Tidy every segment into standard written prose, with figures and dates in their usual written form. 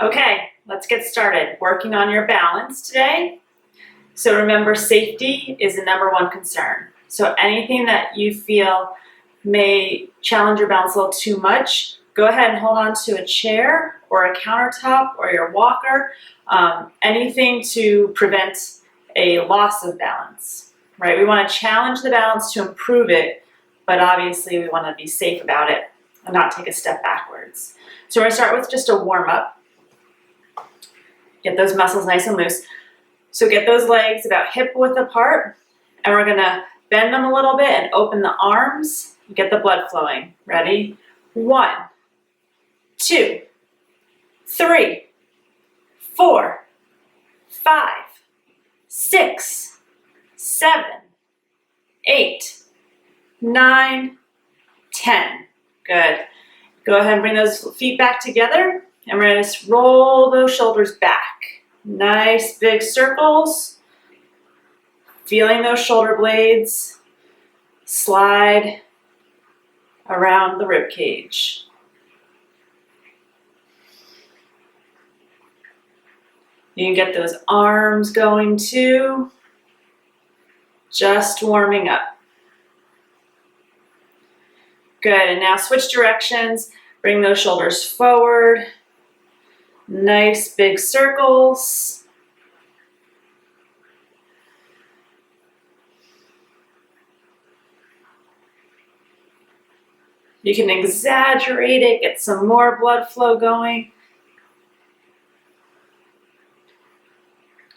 Okay, let's get started. Working on your balance today. So remember, safety is the #1 concern. So anything that you feel may challenge your balance a little too much, go ahead and hold on to a chair or a countertop or your walker, anything to prevent a loss of balance, right? We want to challenge the balance to improve it, but obviously we want to be safe about it and not take a step backwards. So we're going to start with just a warm-up. Get those muscles nice and loose. So get those legs about hip width apart, and we're gonna bend them a little bit and open the arms, get the blood flowing. Ready? 1, 2, 3, 4, 5, 6, 7, 8, 9, 10. Good. Go ahead and bring those feet back together, and we're gonna just roll those shoulders back. Nice big circles. Feeling those shoulder blades slide around the rib cage. You can get those arms going too. Just warming up. Good, and now switch directions. Bring those shoulders forward. Nice big circles. You can exaggerate it, get some more blood flow going.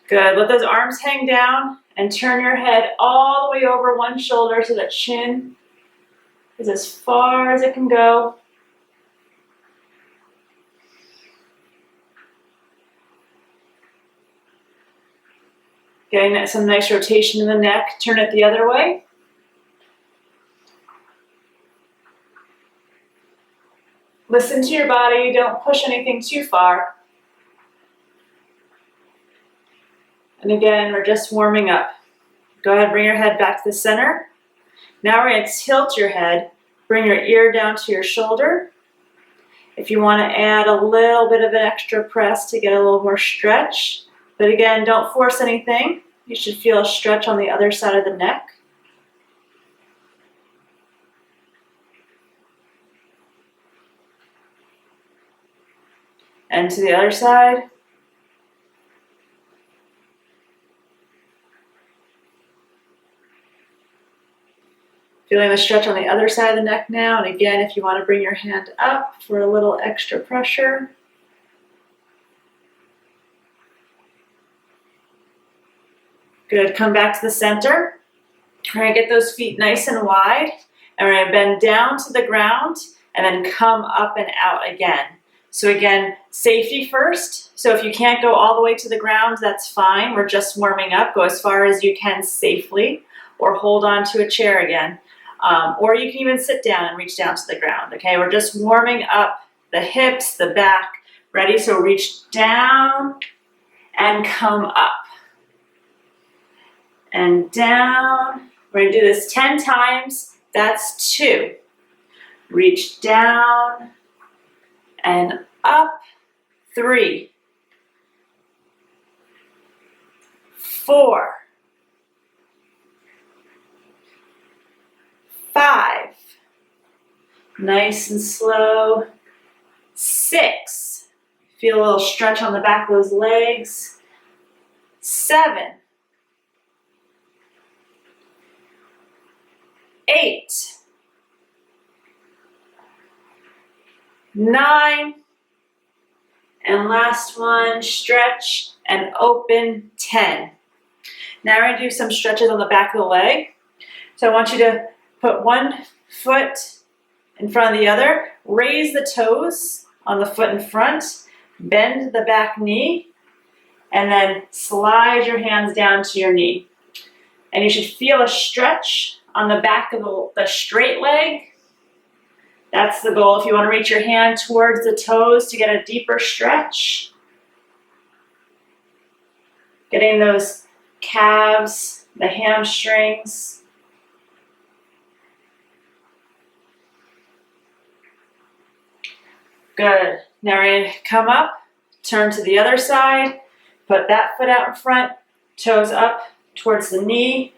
Good, let those arms hang down and turn your head all the way over one shoulder so the chin is as far as it can go. Getting some nice rotation in the neck. Turn it the other way. Listen to your body. Don't push anything too far. And again, we're just warming up. Go ahead, bring your head back to the center. Now we're going to tilt your head. Bring your ear down to your shoulder. If you want to add a little bit of an extra press to get a little more stretch. But again, don't force anything. You should feel a stretch on the other side of the neck. And to the other side. Feeling the stretch on the other side of the neck now. And again, if you want to bring your hand up for a little extra pressure. Good, come back to the center. We're going to get those feet nice and wide, and we're going to bend down to the ground and then come up and out again. So again, safety first. So if you can't go all the way to the ground, that's fine. We're just warming up. Go as far as you can safely, or hold on to a chair again. Or you can even sit down and reach down to the ground. Okay, we're just warming up the hips, the back. Ready? So reach down and come up. And down. We're going to do this 10 times. That's 2. Reach down and up. 3, 4, 5. Nice and slow. 6. Feel a little stretch on the back of those legs. 7. 8, 9, and last one, stretch and open, 10. Now we're going to do some stretches on the back of the leg. So I want you to put one foot in front of the other, raise the toes on the foot in front, bend the back knee, and then slide your hands down to your knee. And you should feel a stretch on the back of the straight leg. That's the goal. If you want to reach your hand towards the toes to get a deeper stretch. Getting those calves, the hamstrings. Good. Now we're going to come up, turn to the other side, put that foot out in front, toes up towards the knee,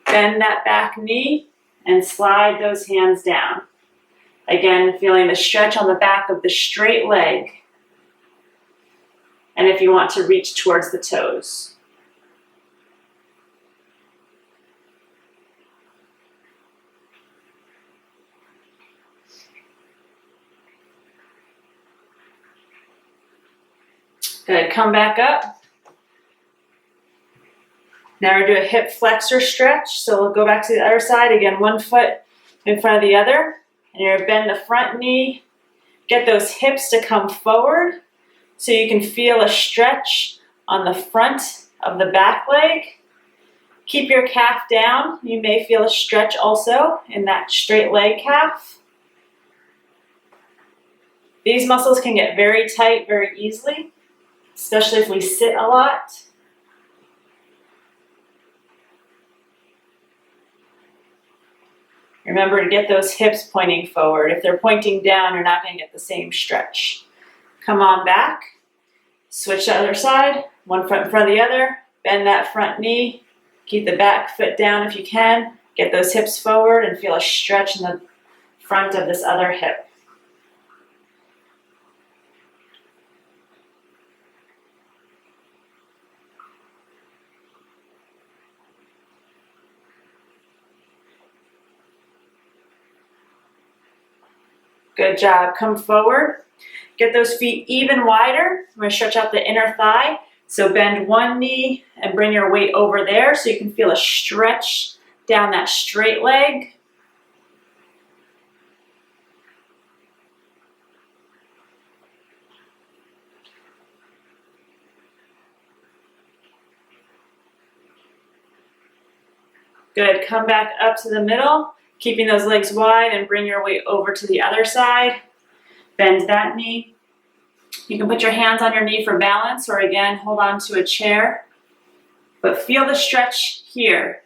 bend that back knee, and slide those hands down. Again, feeling the stretch on the back of the straight leg. And if you want to reach towards the toes. Good, come back up. Now we're going to do a hip flexor stretch. So we'll go back to the other side. Again, one foot in front of the other. And you're going to bend the front knee. Get those hips to come forward so you can feel a stretch on the front of the back leg. Keep your calf down. You may feel a stretch also in that straight leg calf. These muscles can get very tight very easily, especially if we sit a lot. Remember to get those hips pointing forward. If they're pointing down, you're not going to get the same stretch. Come on back. Switch to the other side. One foot in front of the other. Bend that front knee. Keep the back foot down if you can. Get those hips forward and feel a stretch in the front of this other hip. Good job. Come forward. Get those feet even wider. I'm going to stretch out the inner thigh. So bend one knee and bring your weight over there so you can feel a stretch down that straight leg. Good. Come back up to the middle. Keeping those legs wide and bring your weight over to the other side. Bend that knee. You can put your hands on your knee for balance or again, hold on to a chair. But feel the stretch here.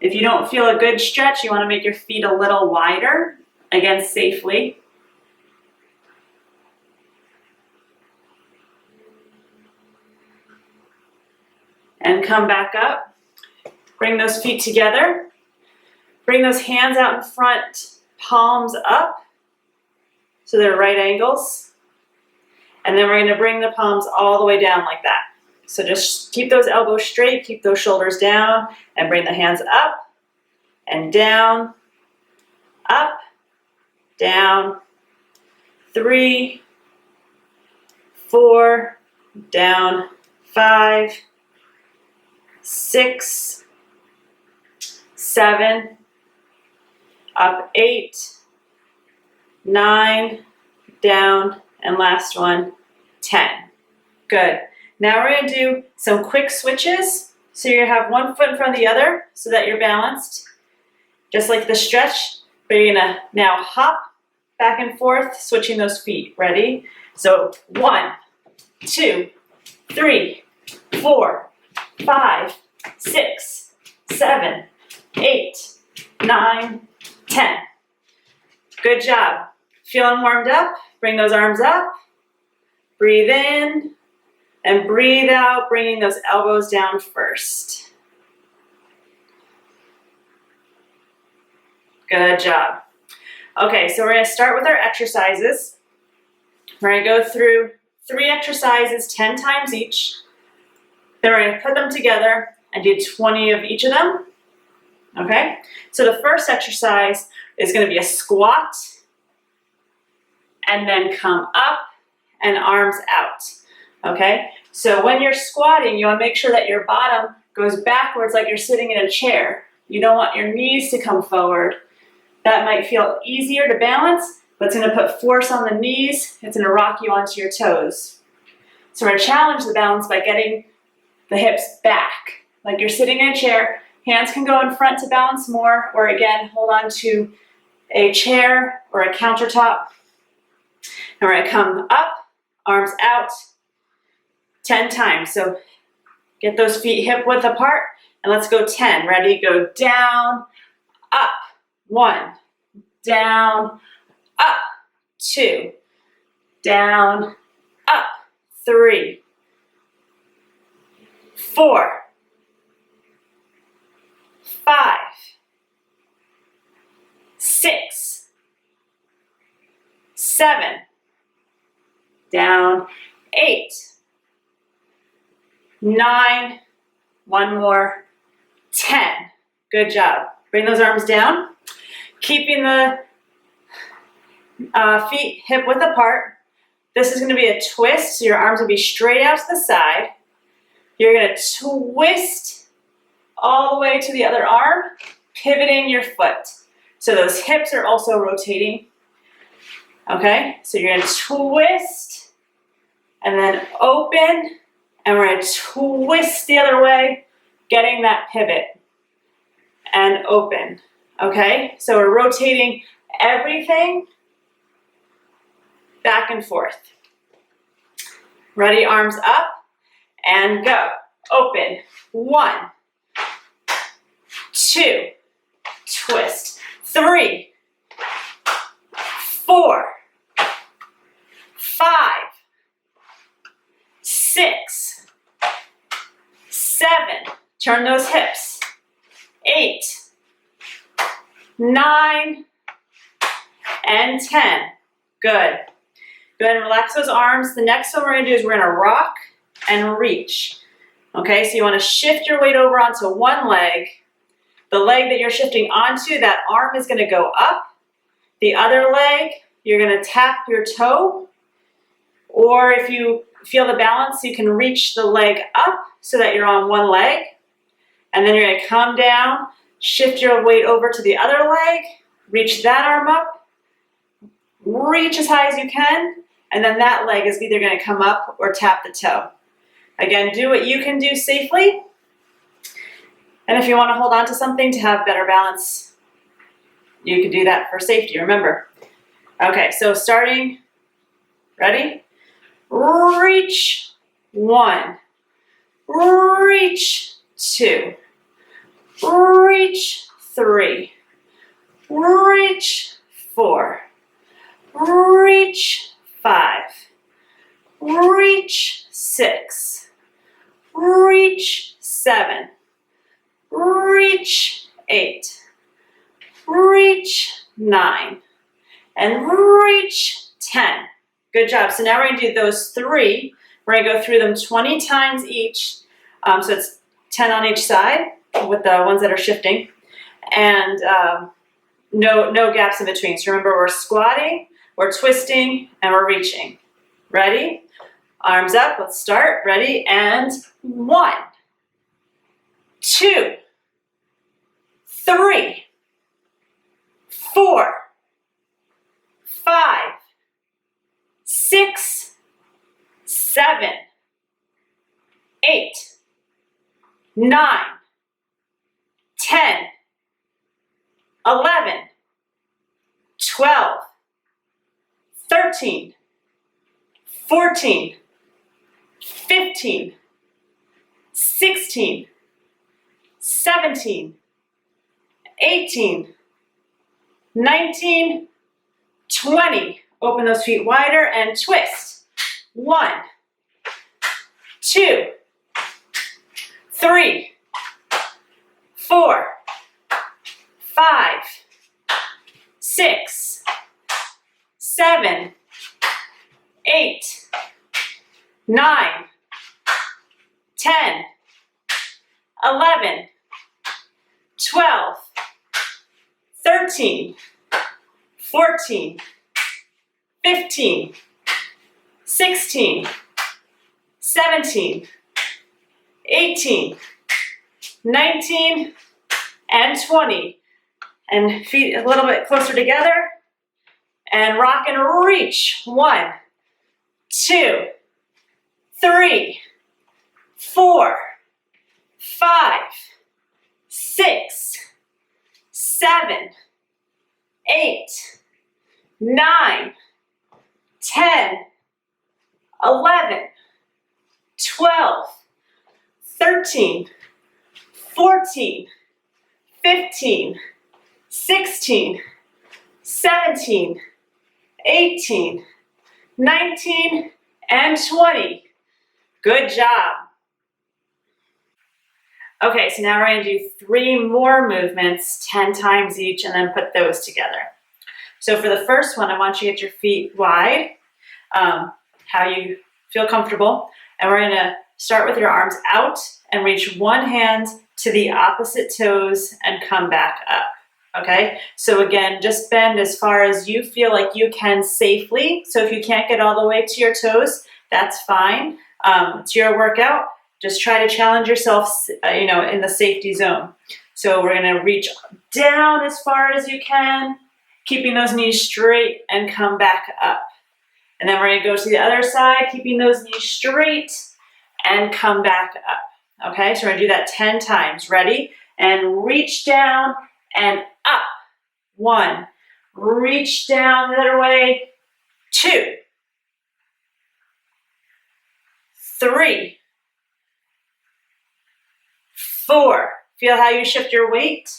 If you don't feel a good stretch, you want to make your feet a little wider. Again, safely. And come back up. Bring those feet together. Bring those hands out in front, palms up, so they're right angles. And then we're going to bring the palms all the way down like that. So just keep those elbows straight, keep those shoulders down, and bring the hands up and down, up, down, 3, 4, down, 5, 6, 7, up 8, 9, down, and last one, 10. Good. Now we're going to do some quick switches. So you're going to have one foot in front of the other so that you're balanced, just like the stretch. But you're going to now hop back and forth, switching those feet. Ready? So 1, 2, 3, 4, 5, 6, 7, 8, 9, 10. Good job. Feeling warmed up? Bring those arms up. Breathe in and breathe out, bringing those elbows down first. Good job. Okay, so we're going to start with our exercises. We're going to go through 3 exercises 10 times each. Then we're going to put them together and do 20 of each of them. Okay, so the first exercise is going to be a squat and then come up and arms out. Okay, so when you're squatting, you want to make sure that your bottom goes backwards like you're sitting in a chair. You don't want your knees to come forward. That might feel easier to balance, but it's going to put force on the knees. It's going to rock you onto your toes. So we're going to challenge the balance by getting the hips back like you're sitting in a chair. Hands can go in front to balance more, or again, hold on to a chair or a countertop. And we're going to come up, arms out, 10 times. So get those feet hip width apart, and let's go 10. Ready? Go down, up, 1, down, up, 2, down, up. 3, 4, 5, 6, 7, down, 8, 9, one more, 10. Good job. Bring those arms down, keeping the feet hip width apart. This is going to be a twist, so your arms will be straight out to the side. You're going to twist all the way to the other arm, pivoting your foot. So those hips are also rotating. Okay, so you're going to twist and then open, and we're going to twist the other way, getting that pivot and open. Okay, so we're rotating everything back and forth. Ready, arms up and go. Open. 1, 2, twist. 3, 4, 5, 6, 7. Turn those hips. 8, 9, and 10. Good. Go ahead and relax those arms. The next one we're going to do is we're going to rock and reach. Okay, so you want to shift your weight over onto one leg. The leg that you're shifting onto, that arm is going to go up. The other leg, you're going to tap your toe. Or if you feel the balance, you can reach the leg up so that you're on one leg. And then you're going to come down, shift your weight over to the other leg, reach that arm up, reach as high as you can, and then that leg is either going to come up or tap the toe. Again, do what you can do safely. And if you want to hold on to something to have better balance, you can do that for safety, remember. Okay, so starting, ready? Reach. 1, reach. 2, reach. 3, reach. 4, reach. 5, reach. 6, reach. 7, reach. 8, reach. 9, and reach. 10. Good job. So now we're going to do those 3. We're going to go through them 20 times each. So it's 10 on each side with the ones that are shifting. And no gaps in between. So remember, we're squatting, we're twisting, and we're reaching. Ready? Arms up. Let's start. Ready? And 1, 2, 3, 4, 5, 6, 7, 8, 9, 10, 11, 12, 13, 14, 15, 16, 17, 18, 19, 20. Open those feet wider and twist. 1, 2, 3, 4, 5, 6, 7, 8, 9, 10, 11, 12, 13, 14, 15, 16, 17, 18, 19, and 20. And feet a little bit closer together. And rock and reach. 1, 2, 3, 4, 5, 6, 7, 8, 9, 10, 11, 12, 13, 14, 15, 16, 17, 18, 19, and 20. Good job. Okay, so now we're going to do 3 more movements, 10 times each, and then put those together. So for the first one, I want you to get your feet wide, how you feel comfortable. And we're going to start with your arms out and reach one hand to the opposite toes and come back up. Okay, so again, just bend as far as you feel like you can safely. So if you can't get all the way to your toes, that's fine. It's your workout. Just try to challenge yourself, in the safety zone. So we're going to reach down as far as you can, keeping those knees straight, and come back up. And then we're going to go to the other side, keeping those knees straight, and come back up. Okay, so we're going to do that 10 times. Ready? And reach down and up. 1. Reach down the other way. 2. 3. 4. Feel how you shift your weight.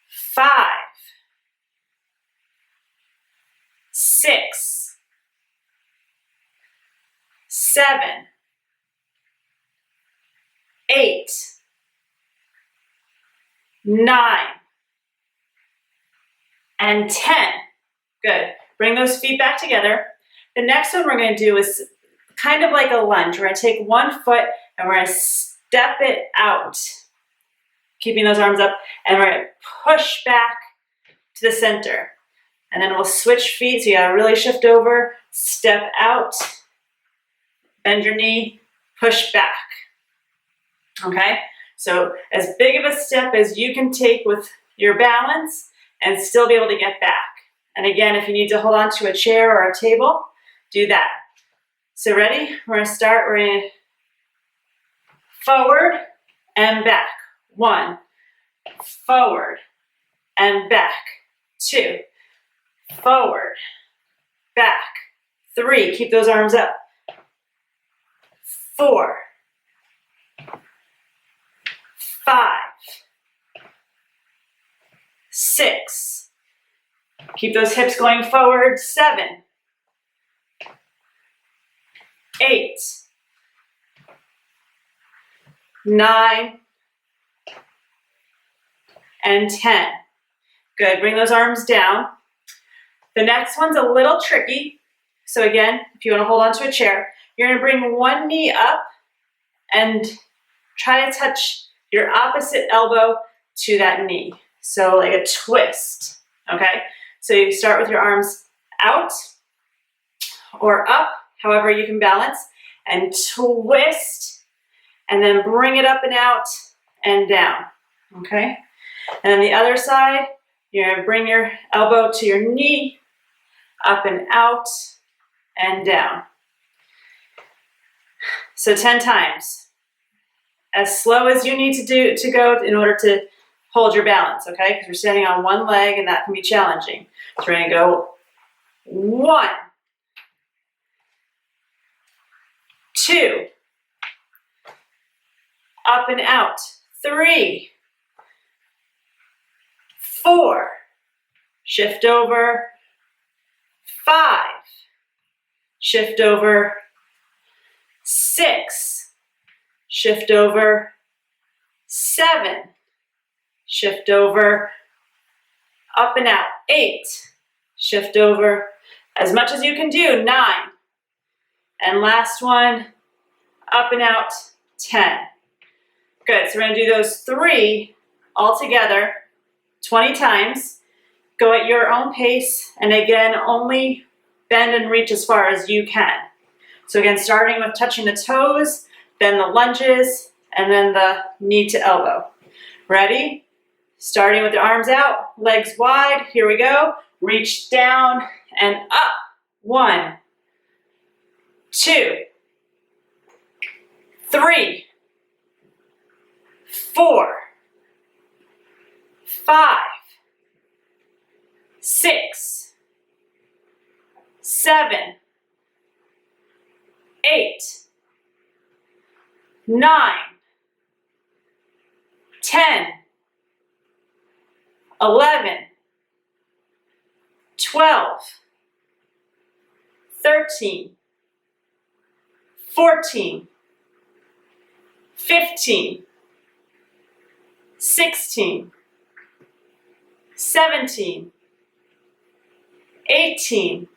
5. 6. 7. 8. 9. And 10. Good. Bring those feet back together. The next one we're going to do is kind of like a lunge. We're going to take one foot and we're going to step it out, keeping those arms up, and we're going to push back to the center. And then we'll switch feet, so you got to really shift over, step out, bend your knee, push back. Okay? So as big of a step as you can take with your balance and still be able to get back. And again, if you need to hold on to a chair or a table, do that. So ready? We're going to start. We're going to forward and back. 1. Forward and back. 2. Forward, back. 3. Keep those arms up. 4. 5. 6. Keep those hips going forward. 7. 8. 9. And 10. Good. Bring those arms down. The next one's a little tricky. So again, if you want to hold on to a chair, you're going to bring one knee up and try to touch your opposite elbow to that knee. So like a twist, okay? So you start with your arms out or up, however you can balance, and twist, and then bring it up and out and down, okay? And then the other side, you're going to bring your elbow to your knee, up and out and down. So 10 times. As slow as you need to go in order to hold your balance, okay? Because we're standing on one leg and that can be challenging. So we're going to go 1, 2, up and out, 3, 4, shift over, 5, shift over, 6, shift over, 7, shift over, up and out, 8, shift over, as much as you can do, 9, and last one, up and out, 10. Good, so we're going to do those 3 all together, 20 times. Go at your own pace, and again, only bend and reach as far as you can. So again, starting with touching the toes, then the lunges, and then the knee to elbow. Ready? Starting with the arms out, legs wide, here we go. Reach down and up. 1, 2, 3, 4, 5, 6, 7, 8, 9, 10, 11, 12, 13, 14, 15, 16, 17, 18,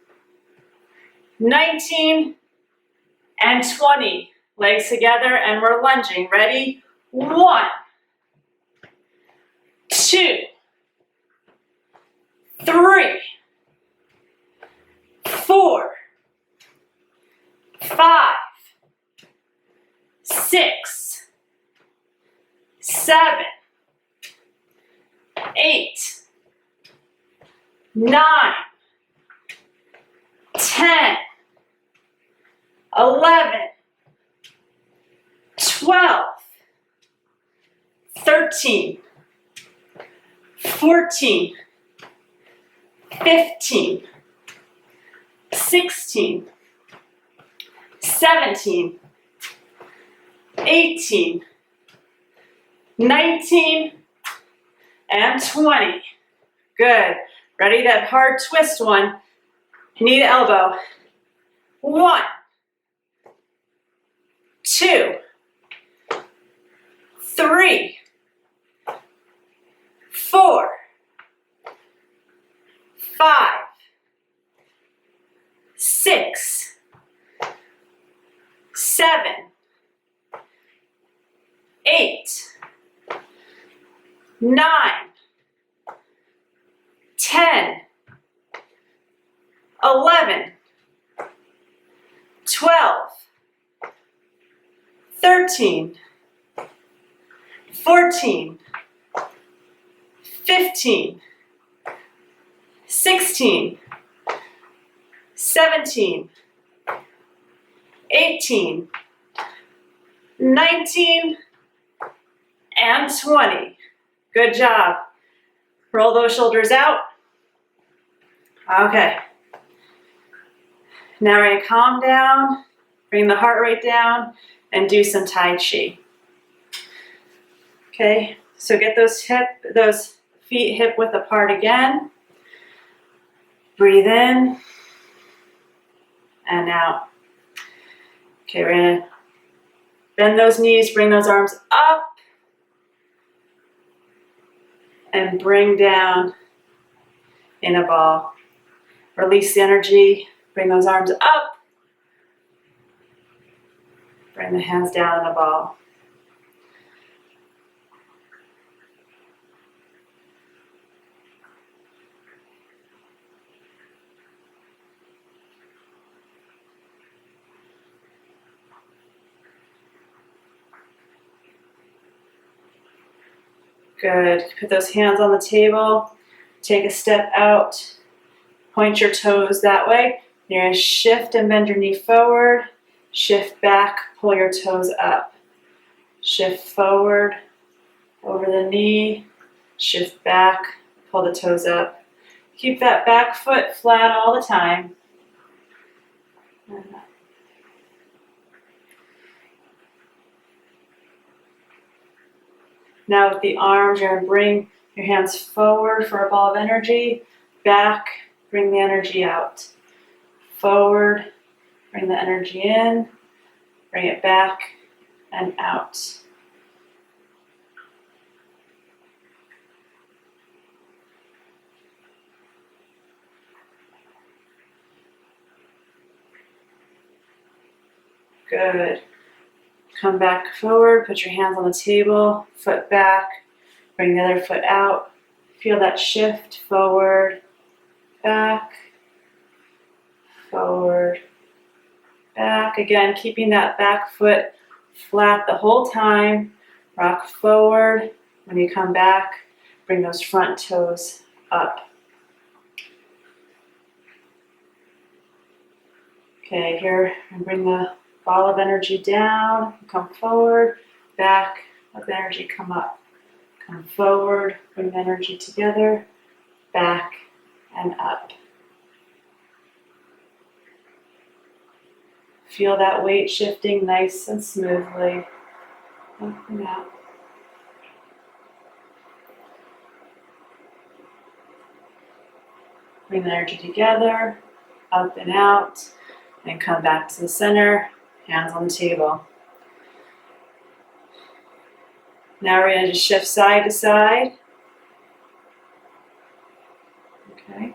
19, and 20. Legs together and we're lunging. Ready? 1, 2, 3, 4, 5, 6, 7, 8, 9, 10, 11, 12, 13, 14, 15, 16, 17, 18, 19, and 20. Good. Ready? That hard twist one. Knee to elbow. 1, 2, 3, 4, 5, 6, 7, 8, 9, 10, 11, 12, 13, 14, 15, 16, 17, 18, 19, and 20. Good job. Roll those shoulders out. Okay. Now we're going to calm down, bring the heart rate down, and do some Tai Chi. Okay, so get those feet hip width apart again. Breathe in and out. Okay, we're going to bend those knees, bring those arms up, and bring down in a ball. Release the energy, bring those arms up, bring the hands down in a ball. Good. Put those hands on the table. Take a step out. Point your toes that way. You're going to shift and bend your knee forward. Shift back, pull your toes up. Shift forward, over the knee. Shift back, pull the toes up. Keep that back foot flat all the time. Now with the arms, you're going to bring your hands forward for a ball of energy. Back, bring the energy out. Forward, bring the energy in. Bring it back and out. Good. Come back forward, put your hands on the table, foot back, bring the other foot out. Feel that shift, forward, back, forward, back. Again, keeping that back foot flat the whole time. Rock forward. When you come back, bring those front toes up. Okay, here, and bring the ball of energy down, come forward, back, let the energy come up. Come forward, bring the energy together, back and up. Feel that weight shifting nice and smoothly. Up and out. Bring the energy together, up and out, and come back to the center. Hands on the table. Now we're going to just shift side to side. Okay.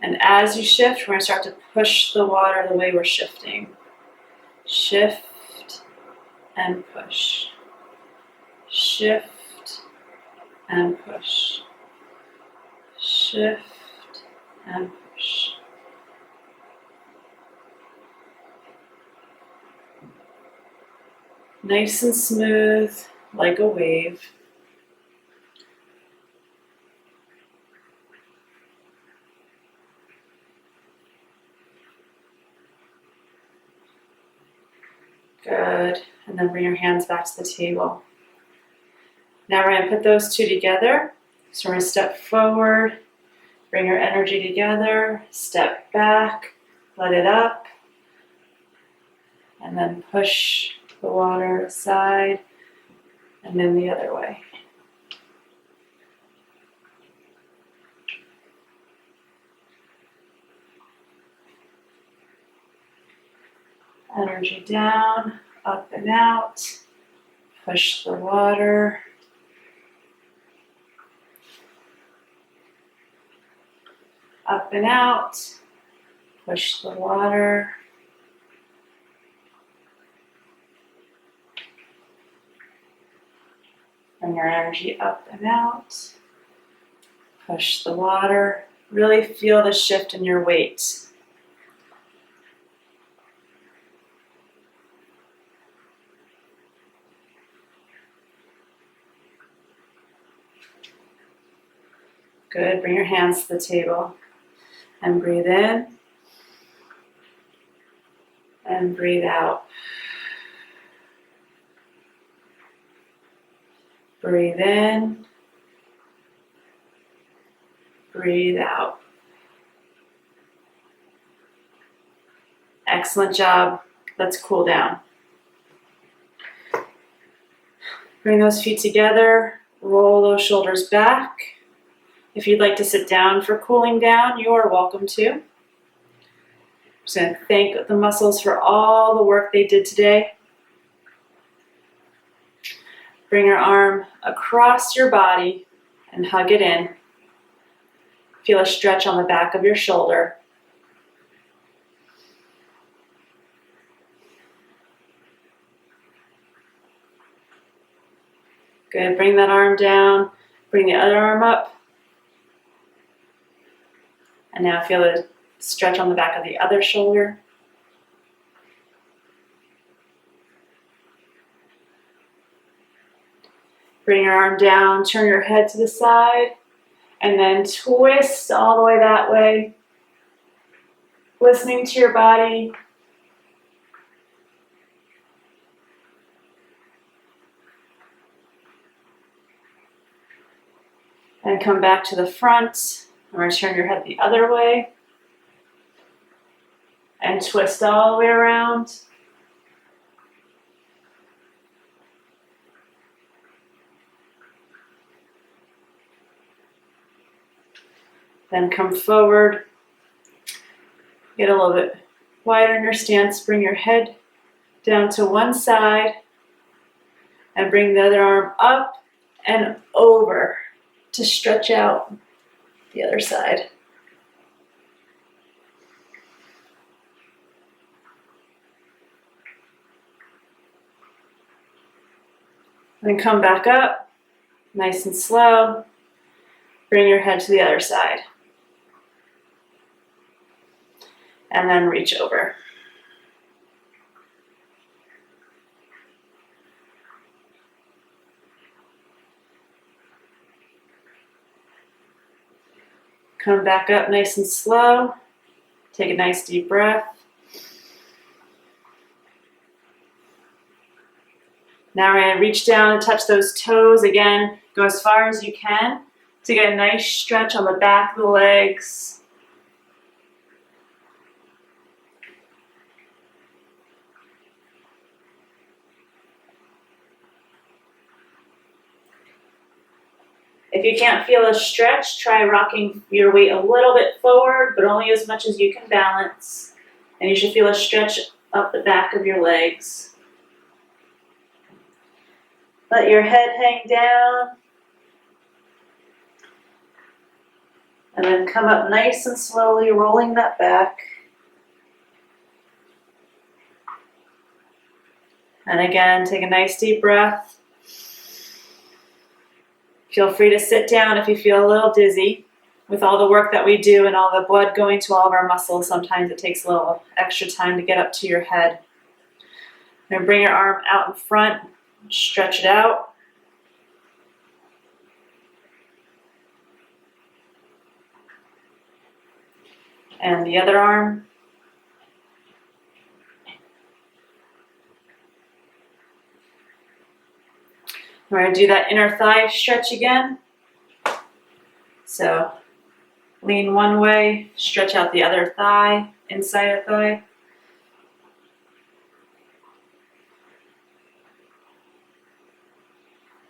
And as you shift, we're going to start to push the water the way we're shifting. Shift and push. Shift and push. Shift and push. Nice and smooth, like a wave. Good. And then bring your hands back to the table. Now we're going to put those two together. So we're going to step forward, bring your energy together, step back, let it up, and then push the water aside, and then the other way. Energy down, up and out, push the water. Up and out, push the water. Bring your energy up and out. Push the water. Really feel the shift in your weight. Good. Bring your hands to the table. And breathe in. And breathe out. Breathe in. Breathe out. Excellent job. Let's cool down. Bring those feet together. Roll those shoulders back. If you'd like to sit down for cooling down, you are welcome to. I'm just going to thank the muscles for all the work they did today. Bring your arm across your body and hug it in. Feel a stretch on the back of your shoulder. Good. Bring that arm down. Bring the other arm up. And now feel a stretch on the back of the other shoulder. Bring your arm down, turn your head to the side, and then twist all the way that way. Listening to your body. And come back to the front. I'm going to turn your head the other way. And twist all the way around. Then come forward. Get a little bit wider in your stance. Bring your head down to one side. And bring the other arm up and over to stretch out the other side. Then come back up, nice and slow. Bring your head to the other side. And then reach over. Come back up nice and slow. Take a nice deep breath. Now we're going to reach down and touch those toes. Again, go as far as you can to get a nice stretch on the back of the legs. If you can't feel a stretch, try rocking your weight a little bit forward, but only as much as you can balance. And you should feel a stretch up the back of your legs. Let your head hang down. And then come up nice and slowly, rolling that back. And again, take a nice deep breath. Feel free to sit down if you feel a little dizzy. With all the work that we do and all the blood going to all of our muscles, sometimes it takes a little extra time to get up to your head. And bring your arm out in front, stretch it out. And the other arm. We're going to do that inner thigh stretch again. So lean one way, stretch out the other thigh, inside the thigh.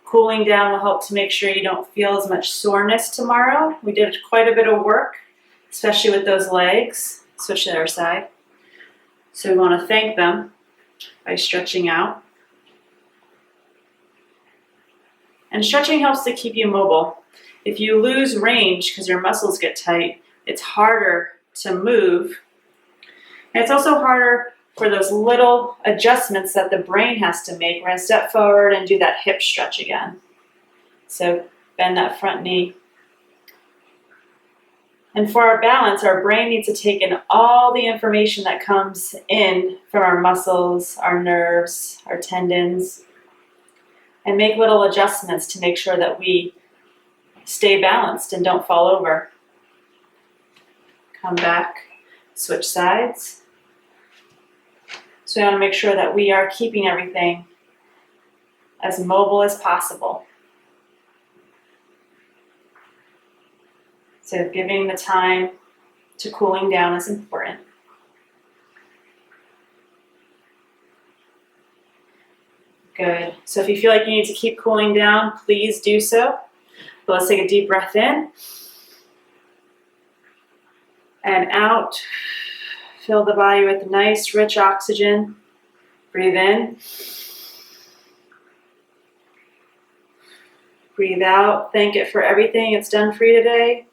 Cooling down will help to make sure you don't feel as much soreness tomorrow. We did quite a bit of work, especially with those legs. Switch to the other side. So we want to thank them by stretching out. And stretching helps to keep you mobile. If you lose range because your muscles get tight, it's harder to move. And it's also harder for those little adjustments that the brain has to make. We're going to step forward and do that hip stretch again. So bend that front knee. And for our balance, our brain needs to take in all the information that comes in from our muscles, our nerves, our tendons, and make little adjustments to make sure that we stay balanced and don't fall over. Come back, switch sides. So we want to make sure that we are keeping everything as mobile as possible. So giving the time to cooling down is important. Good. So if you feel like you need to keep cooling down, please do so. But let's take a deep breath in. And out. Fill the body with nice, rich oxygen. Breathe in. Breathe out. Thank it for everything it's done for you today.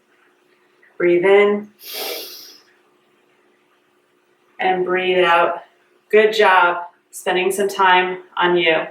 Breathe in. And breathe out. Good job spending some time on you.